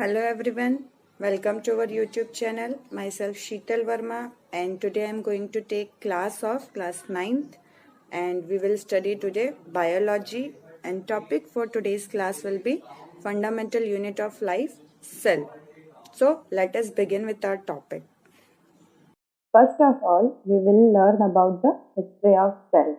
Hello everyone, welcome to our YouTube channel. Myself Sheetal Verma, and today I am going to take class of class 9th, and we will study today biology, and topic for today's class will be fundamental unit of life, cell. So let us begin with our topic. First of all, we will learn about the history of cell.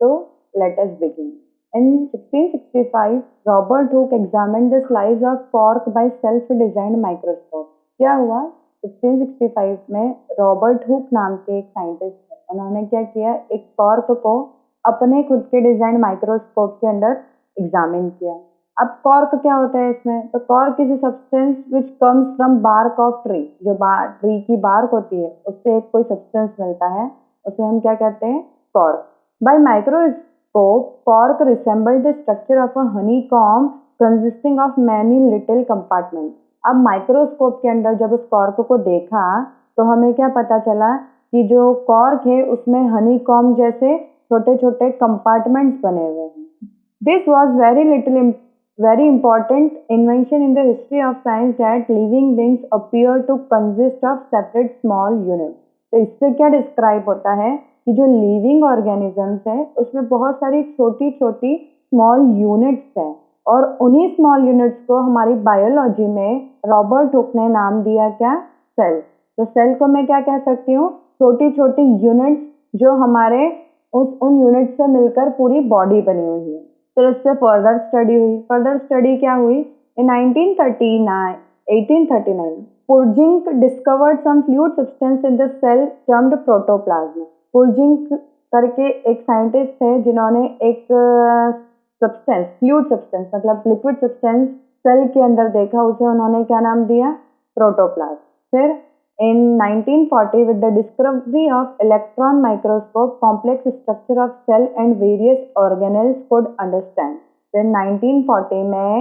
So let us begin. In 1665, Robert Hooke examined the slice of cork by self-designed microscope. क्या हुआ 1665 में Robert Hooke नाम के एक scientist थे. उन्होंने क्या किया, एक कॉर्क को अपने खुद के डिजाइन माइक्रोस्कोप के अंदर एग्जामिन किया. अब कॉर्क क्या होता है इसमें, तो cork is a substance which comes from bark of tree. जो ट्री की बार्क होती है उससे एक कोई सब्सटेंस मिलता है, उसे हम क्या कहते हैं, cork. By microscope cork resembled the structure of a honeycomb consisting of many little compartment. अब माइक्रोस्कोप के अंदर जब उस कॉर्क को देखा तो हमें क्या पता चला कि जो कॉर्क है उसमें हनीकॉम्ब जैसे छोटे छोटे कंपार्टमेंट्स बने हुए हैं. This was very important invention in the history of science that living beings appear to consist of separate small units. तो इससे क्या डिस्क्राइब होता है कि जो लिविंग ऑर्गेनिजम्स है उसमें बहुत सारी छोटी छोटी स्मॉल यूनिट्स हैं, और उन्हीं स्मॉल यूनिट्स को हमारी बायोलॉजी में रॉबर्ट हुक ने नाम दिया क्या, सेल. तो सेल को मैं क्या कह सकती हूँ, छोटी छोटी यूनिट्स जो हमारे उन यूनिट से मिलकर पूरी बॉडी बनी हुई है. फिर उससे फर्दर स्टडी हुई. फर्दर स्टडी क्या हुई, in 1839 Purkinje discovered some fluid substance in the cell termed protoplasm. Purkinje करके एक साइंटिस्ट थे जिन्होंने एक सब्सटेंस, फ्लूइड सब्सटेंस मतलब लिक्विड सब्सटेंस सेल के अंदर देखा, उसे उन्होंने क्या नाम दिया, प्रोटोप्लाज्म. फिर in 1940 with the discovery of electron microscope complex structure of cell and various organelles could understand. फिर 1940 में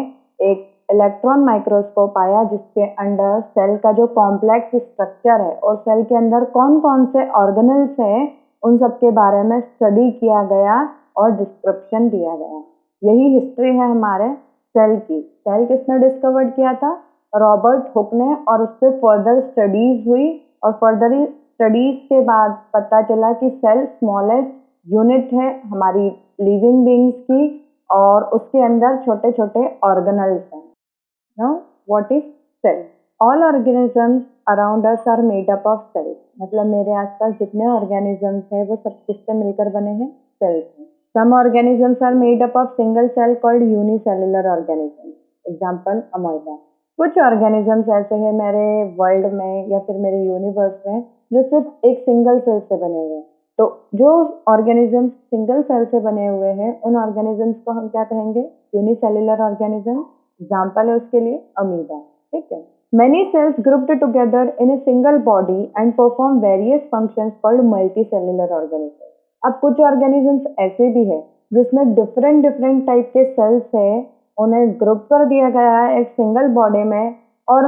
एक इलेक्ट्रॉन माइक्रोस्कोप आया जिसके अंदर सेल का जो कॉम्प्लेक्स स्ट्रक्चर है और सेल के अंदर कौन कौन से ऑर्गेनल्स है उन सब के बारे में स्टडी किया गया और डिस्क्रिप्शन दिया गया. यही हिस्ट्री है हमारे सेल की. सेल किसने डिस्कवर्ड किया था, रॉबर्ट हुक ने, और उस पर फर्दर स्टडीज हुई और फर्दर स्टडीज के बाद पता चला कि सेल स्मॉलेस्ट यूनिट है हमारी लिविंग बीइंग्स की और उसके अंदर छोटे छोटे ऑर्गेनल्स हैं. Now what is cell. All organisms around us are made up of cells. मतलब मेरे आसपास जितने ऑर्गेनिजम्स हैं वो सब किससे मिलकर बने हैं, सेल्स हैं. Some organisms are made up of single cell called unicellular organisms. Example amoeba. कुछ ऑर्गेनिजम्स ऐसे हैं मेरे वर्ल्ड में या फिर मेरे यूनिवर्स में जो सिर्फ एक सिंगल सेल से बने हुए हैं. तो जो ऑर्गेनिजम्स सिंगल सेल से बने हुए हैं उन ऑर्गेनिजम्स को हम क्या कहेंगे, यूनिसेलुलर ऑर्गेनिज्म. एग्जांपल है उसके लिए अमीबा. ठीक है. Many cells grouped together in a single body and perform various functions called multicellular organism. अब कुछ ऑर्गेनिजम्स ऐसे भी है जिसमें डिफरेंट डिफरेंट टाइप के सेल्स है, उन्हें ग्रुप कर दिया गया है एक सिंगल बॉडी में और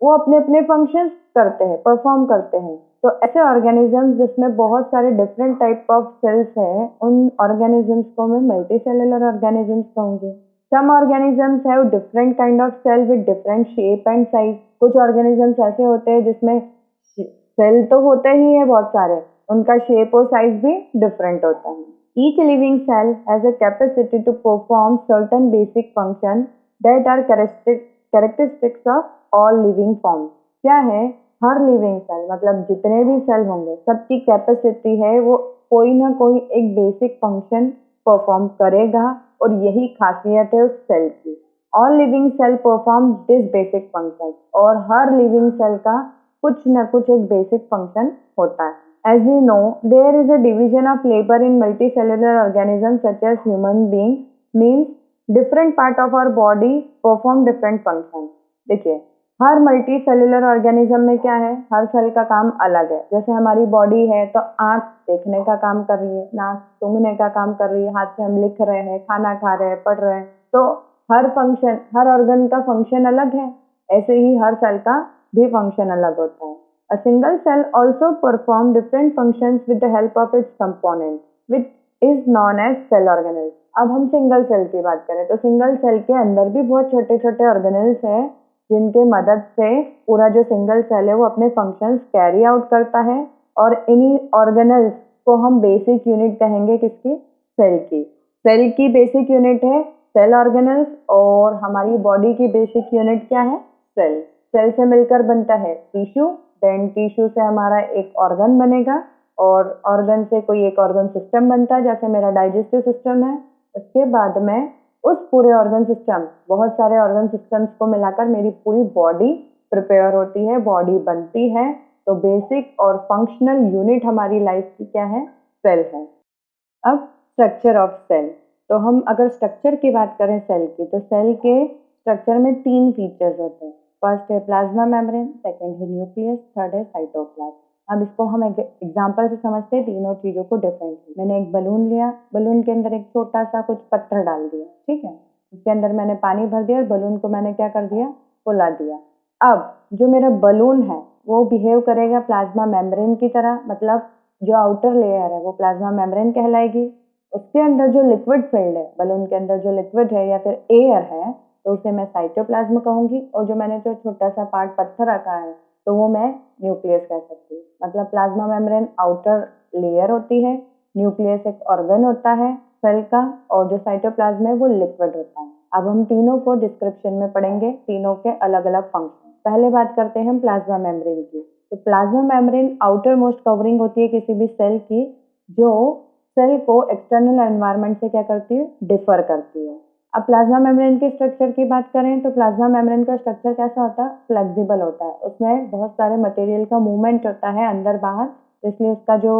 वो अपने अपने फंक्शंस करते हैं, परफॉर्म करते हैं. तो ऐसे ऑर्गेनिजम्स जिसमें बहुत सारे डिफरेंट टाइप ऑफ सेल्स हैं उन ऑर्गेनिजम्स को मैं मल्टी सेलुलर ऑर्गेनिजम्स कहूँगी. Some organisms have different kind of cell with different shape and size. कुछ ऑर्गेनिजम्स ऐसे होते हैं जिसमें सेल तो होते ही है बहुत सारे, उनका शेप और साइज भी डिफरेंट होता है. Each living cell has a capacity to perform certain basic functions that are characteristics of all living forms. क्या है, हर लिविंग सेल मतलब जितने भी सेल होंगे सबकी कैपेसिटी है वो कोई ना कोई एक बेसिक फंक्शन परफॉर्म करेगा और यही खासियत है उस सेल की. All living cell perform this basic function, और हर लिविंग सेल का कुछ ना कुछ एक बेसिक फंक्शन होता है. As we know, there is a division of labor in multicellular organisms such as human being, means different part of our body perform different functions. देखिए हर मल्टी सेलुलर ऑर्गेनिज्म में क्या है, हर सेल का काम अलग है. जैसे हमारी बॉडी है तो आँख देखने का काम कर रही है, नाक सूंघने का काम कर रही है, हाथ से हम लिख रहे हैं, खाना खा रहे हैं, पढ़ रहे हैं. तो हर फंक्शन, हर ऑर्गन का फंक्शन अलग है. ऐसे ही हर सेल का भी फंक्शन अलग होता है. A single cell also performs different functions with the help of its components, which is known as cell organelles. अब हम सिंगल सेल की बात करें तो सिंगल सेल के अंदर भी बहुत छोटे छोटे ऑर्गेनल्स हैं जिनके मदद से पूरा जो सिंगल सेल है वो अपने फंक्शंस कैरी आउट करता है। और इन्हीं ऑर्गेनल्स को हम बेसिक यूनिट कहेंगे किसकी? सेल की। सेल की बेसिक यूनिट है सेल ऑर्गेनल्स, और हमारी बॉडी की बेसिक यूनिट क्या है? सेल। सेल से मिलकर बनता है टिश्यू, देन टिश्यू से हमारा एक ऑर्गन बनेगा, और ऑर्गन से कोई एक ऑर्गन सिस्टम बनता है, जैसे मेरा डाइजेस्टिव सिस्टम है। उसके बाद में उस पूरे ऑर्गन सिस्टम, बहुत सारे ऑर्गन सिस्टम्स को मिलाकर मेरी पूरी बॉडी प्रिपेयर होती है, बॉडी बनती है। तो बेसिक और फंक्शनल यूनिट हमारी लाइफ की क्या है? सेल है। अब स्ट्रक्चर ऑफ सेल, तो हम अगर स्ट्रक्चर की बात करें सेल की, तो सेल के स्ट्रक्चर में 3 फीचर्स होते हैं। फर्स्ट है प्लाज्मा मेम्ब्रेन, सेकंड है न्यूक्लियस, थर्ड है साइटोप्लाज्म। अब इसको हम एक एग्जांपल से समझते हैं तीनों चीज़ों को डिफरेंटली। मैंने एक बलून लिया, बलून के अंदर एक छोटा सा कुछ पत्थर डाल दिया, ठीक है। उसके अंदर मैंने पानी भर दिया और बलून को मैंने क्या कर दिया? फुला दिया। अब जो मेरा बलून है वो बिहेव करेगा प्लाज्मा मेम्ब्रेन की तरह, मतलब जो आउटर लेयर है वो प्लाज्मा मेम्ब्रेन कहलाएगी। उसके अंदर जो लिक्विड फिल्ड है, बलून के अंदर जो लिक्विड है या फिर एयर है, तो उसे मैं साइटोप्लाज्म कहूंगी। और जो मैंने जो छोटा सा पार्ट पत्थर रखा है तो वो मैं न्यूक्लियस कह सकती हूँ। मतलब प्लाज्मा मेम्ब्रेन आउटर लेयर होती है, न्यूक्लियस एक ऑर्गन होता है सेल का, और जो साइटोप्लाज्म है वो लिक्विड होता है। अब हम तीनों को डिस्क्रिप्शन में पढ़ेंगे, तीनों के अलग अलग फंक्शन। पहले बात करते हैं हम प्लाज्मा मेम्ब्रेन की। तो plasma membrane outer most covering होती है किसी भी सेल की, जो सेल को एक्सटर्नल एनवायरनमेंट से क्या करती है? डिफर करती है। अब प्लाज्मा मेम्ब्रेन के स्ट्रक्चर की बात करें तो प्लाज्मा मेम्ब्रेन का स्ट्रक्चर कैसा होता है? फ्लेक्सिबल होता है। उसमें बहुत सारे मटेरियल का मूवमेंट होता है अंदर बाहर, इसलिए उसका जो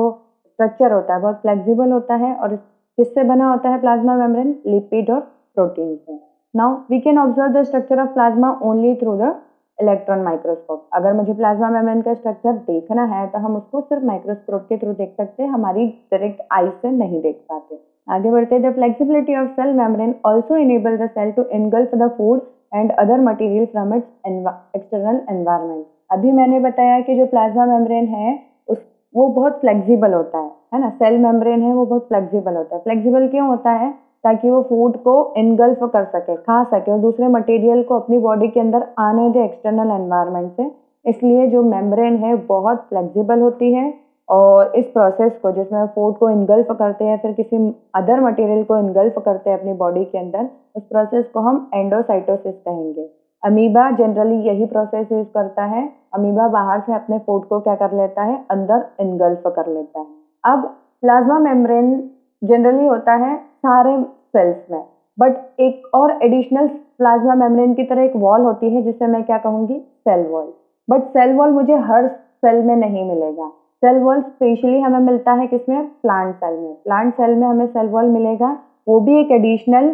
स्ट्रक्चर होता है बहुत फ्लेक्सिबल होता है। और किससे बना होता है प्लाज्मा मेम्ब्रेन? लिपिड और प्रोटीन से। Now we can observe the structure of plasma only through the electron microscope. अगर मुझे प्लाज्मा मेम्ब्रेन का स्ट्रक्चर देखना है तो हम उसको सिर्फ माइक्रोस्कोप के थ्रू देख सकते हैं, हमारी डायरेक्ट आई से नहीं देख पाते। आगे बढ़ते, the flexibility of cell membrane also enable the cell to engulf the food and other material from its external environment. अभी मैंने बताया कि जो प्लाज्मा मेम्ब्रेन है वो बहुत फ्लेक्सिबल होता है ना। सेल मेम्ब्रेन है वो बहुत फ्लेक्सिबल होता है। फ्लेक्सिबल क्यों होता है? ताकि वो फूड को इनगल्फ कर सके, खा सके, और दूसरे मटेरियल को अपनी बॉडी के अंदर आने दे एक्सटर्नल एनवायरनमेंट से। इसलिए जो मेम्ब्रेन है बहुत फ्लेक्सिबल होती है, और इस प्रोसेस को जिसमें फूड को इनगल्फ करते हैं फिर किसी अदर मटेरियल को इनगल्फ करते हैं अपनी बॉडी के अंदर, उस प्रोसेस को हम एंडोसाइटोसिस कहेंगे। अमीबा जनरली यही प्रोसेस यूज करता है। अमीबा बाहर से अपने फूड को क्या कर लेता है? अंदर इनगल्फ कर लेता है। अब प्लाज्मा मेम्ब्रेन जनरली होता है सारे सेल्स में, बट एक और एडिशनल प्लाज्मा मेम्ब्रेन की तरह एक वॉल होती है जिसे मैं क्या कहूंगी? Cell wall. But cell wall मुझे हर सेल में नहीं मिलेगा। सेल वॉल स्पेशली हमें मिलता है किसमें? प्लांट सेल में। प्लांट सेल में हमें सेल वॉल मिलेगा, वो भी एक एडिशनल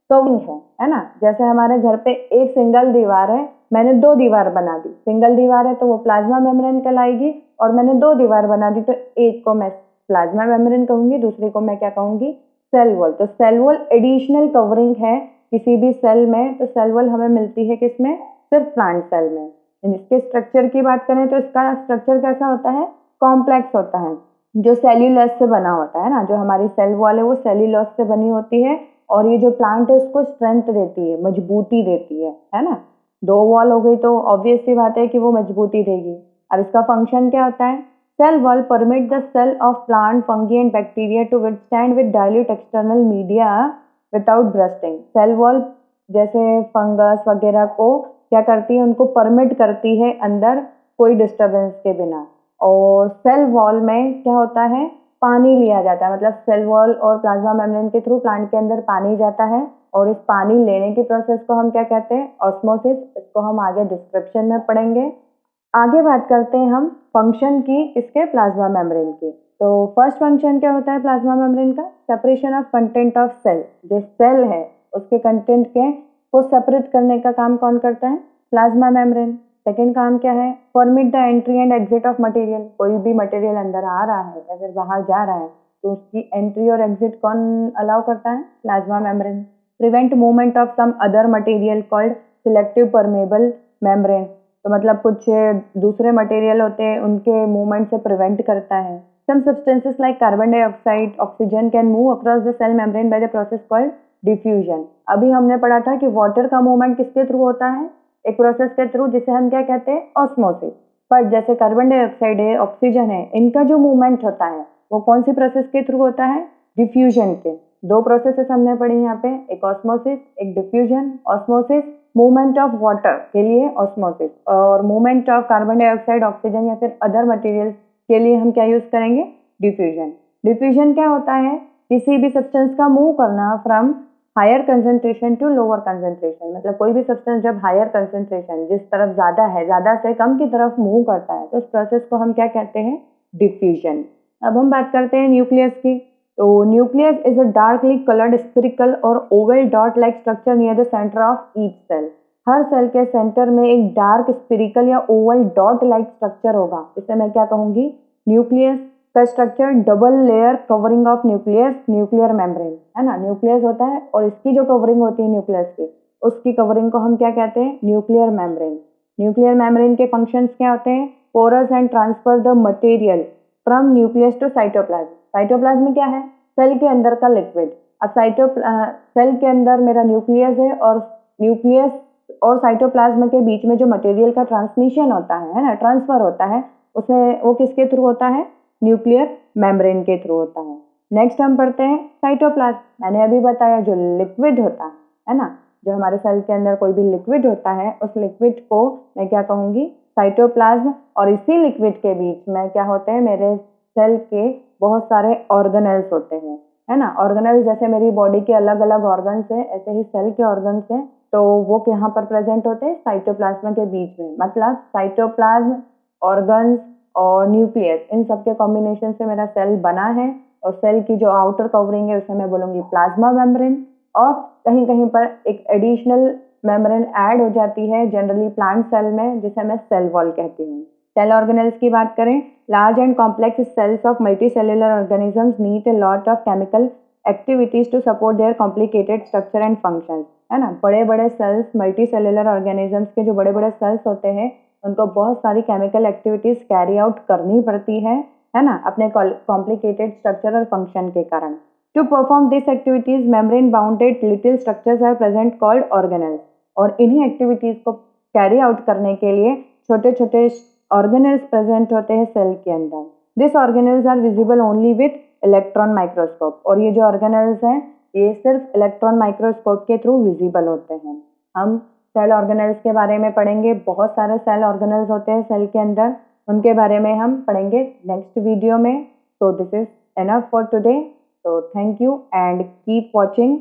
कवरिंग है ना। जैसे हमारे घर पे एक सिंगल दीवार है, मैंने 2 दीवार बना दी। सिंगल दीवार है तो वो प्लाज्मा मेम्ब्रेन कहलाएगी, और मैंने 2 दीवार बना दी तो एक को मैं प्लाज्मा मेम्ब्रेन कहूंगी, दूसरी को मैं क्या कहूंगी? Cell wall. तो सेल वॉल एडिशनल कवरिंग है किसी भी सेल में। तो सेल वॉल हमें मिलती है किसमें? सिर्फ प्लांट सेल में। इसके स्ट्रक्चर की बात करें तो इसका स्ट्रक्चर कैसा होता है? कॉम्प्लेक्स होता है, जो सेल्यूलोज से बना होता है ना। जो हमारी सेल वॉल है वो सेल्यूलोज से बनी होती है, और ये जो प्लांट है उसको स्ट्रेंथ देती है, मजबूती देती है ना। 2 वॉल हो गई तो ऑब्वियस सी बात है कि वो मजबूती देगी। अब इसका फंक्शन क्या होता है? Cell wall permit the cell of plant, fungi and bacteria to withstand with dilute external media without bursting. Cell wall जैसे फंगस वगैरह को क्या करती है? उनको परमिट करती है अंदर कोई डिस्टर्बेंस के बिना। और सेल वॉल में क्या होता है? पानी लिया जाता है, मतलब सेल वॉल और प्लाज्मा मेम्ब्रेन के थ्रू प्लांट के अंदर पानी जाता है, और इस पानी लेने की प्रोसेस को हम क्या कहते हैं? ऑस्मोसिस। इसको हम आगे डिस्क्रिप्शन में पढ़ेंगे। आगे बात करते हैं हम फंक्शन की, इसके प्लाज्मा मेम्ब्रेन की। तो फर्स्ट फंक्शन क्या होता है प्लाज्मा मेम्ब्रेन का? Separation of content of cell. जो सेल है उसके कंटेंट के को सेपरेट करने का काम कौन करता है? Plasma membrane. सेकेंड काम क्या है? Permit the entry and exit of material. कोई भी मटेरियल अंदर आ रहा है या फिर बाहर जा रहा है तो उसकी एंट्री और एग्जिट कौन अलाउ करता है? Plasma membrane. Prevent movement of some other material called selective permeable membrane. तो मतलब कुछ दूसरे मटेरियल होते हैं उनके मूवमेंट से प्रिवेंट करता है। Some substances like carbon dioxide, oxygen can move across the cell membrane by the process called diffusion. अभी हमने पढ़ा था कि वाटर का मूवमेंट किसके थ्रू होता है? एक प्रोसेस के थ्रू जिसे हम क्या कहते हैं, ऑस्मोसिस। पर जैसे कार्बन डाइऑक्साइड है, ऑक्सीजन है, इनका जो मूवमेंट होता है वो कौन सी प्रोसेस के थ्रू होता है, डिफ्यूजन के। दो प्रोसेसेस हमने पढ़ी यहाँ पे, एक ऑस्मोसिस एक diffusion. Osmosis movement of water के लिए ऑस्मोसिस, और movement of carbon dioxide, oxygen या फिर अदर मटेरियल के लिए हम क्या यूज करेंगे, डिफ्यूजन। डिफ्यूजन क्या होता है, किसी भी सब्सटेंस का मूव करना from higher concentration to lower concentration. मतलब कोई भी सब्सटेंस जब हायर कंसेंट्रेशन, जिस तरफ ज्यादा है, ज्यादा से कम की तरफ मूव करता है, तो उस प्रोसेस को हम क्या कहते हैं, डिफ्यूजन। अब हम बात करते हैं न्यूक्लियस की। तो nucleus is a darkly coloured spherical और oval dot like structure near the centre of each cell. हर सेल के सेंटर में एक डार्क स्फेरिकल या ओवल डॉट लाइक स्ट्रक्चर होगा, इसे मैं क्या कहूंगी, न्यूक्लियस। का structure double layer covering of nucleus, nuclear membrane, है ना। न्यूक्लियस होता है और इसकी जो कवरिंग होती है न्यूक्लियस की, उसकी कवरिंग को हम क्या कहते हैं, न्यूक्लियर मेम्ब्रेन। न्यूक्लियर मेम्ब्रेन के फंक्शंस क्या होते हैं, porous and transfer the material from nucleus to cytoplasm. Cytoplasm क्या है, सेल के अंदर का लिक्विड। अब सेल के अंदर मेरा न्यूक्लियस है, और न्यूक्लियस और साइटोप्लाज्म के बीच में जो मटेरियल का ट्रांसमिशन होता है ना, ट्रांसफर होता है, उसे वो किसके थ्रू होता है, न्यूक्लियर मेम्ब्रेन के थ्रू होता है। नेक्स्ट हम पढ़ते हैं साइटोप्लाज्म। मैंने अभी बताया जो लिक्विड होता है ना, जो हमारे सेल के अंदर कोई भी लिक्विड होता है, उस लिक्विड को मैं क्या कहूंगी, साइटोप्लाज्म। और इसी लिक्विड के बीच में क्या होते हैं, मेरे सेल के बहुत सारे ऑर्गेनेल्स होते हैं, है ना। ऑर्गेनेल्स जैसे मेरी बॉडी के अलग अलग ऑर्गन्स हैं, ऐसे ही सेल के ऑर्गन्स हैं, तो वो यहाँ पर प्रेजेंट होते हैं साइटोप्लाज्म के बीच में। मतलब साइटोप्लाज्म, ऑर्गन्स और न्यूक्लियस, इन सब के कॉम्बिनेशन से मेरा सेल बना है। और सेल की जो आउटर कवरिंग है उसे मैं बोलूंगी प्लाज्मा मेम्ब्रेन। और कहीं कहीं पर एक एडिशनल मेम्ब्रेन ऐड हो जाती है जनरली प्लांट सेल में, जिसे मैं सेल वॉल कहती हूँ। सेल ऑर्गेनेल्स की बात करें, large and complex cells of multicellular organisms need a lot of chemical activities to support their complicated structure and function, है ना। बड़े बड़े सेल्स, मल्टीसेल्युलर ऑर्गेनिजम्स के जो बड़े बड़े सेल्स होते हैं, उनको बहुत सारी केमिकल एक्टिविटीज कैरी आउट करनी पड़ती है ना, अपने कॉम्प्लिकेटेड स्ट्रक्चर और फंक्शन के कारण। To perform this activities membrane bounded little structures are present called organelles. और इन्हीं एक्टिविटीज को कैरी आउट करने के लिए छोटे छोटे ऑर्गेनेल्स प्रेजेंट होते हैं सेल के अंदर। This organelles are visible only with electron microscope. और ये जो ऑर्गेनेल्स हैं, ये सिर्फ इलेक्ट्रॉन माइक्रोस्कोप के थ्रू विजिबल होते हैं। हम सेल ऑर्गेनेल्स के बारे में पढ़ेंगे, बहुत सारे सेल ऑर्गेनेल्स होते हैं सेल के अंदर, उनके बारे में हम पढ़ेंगे नेक्स्ट वीडियो में। तो this is enough for today. So thank you and keep watching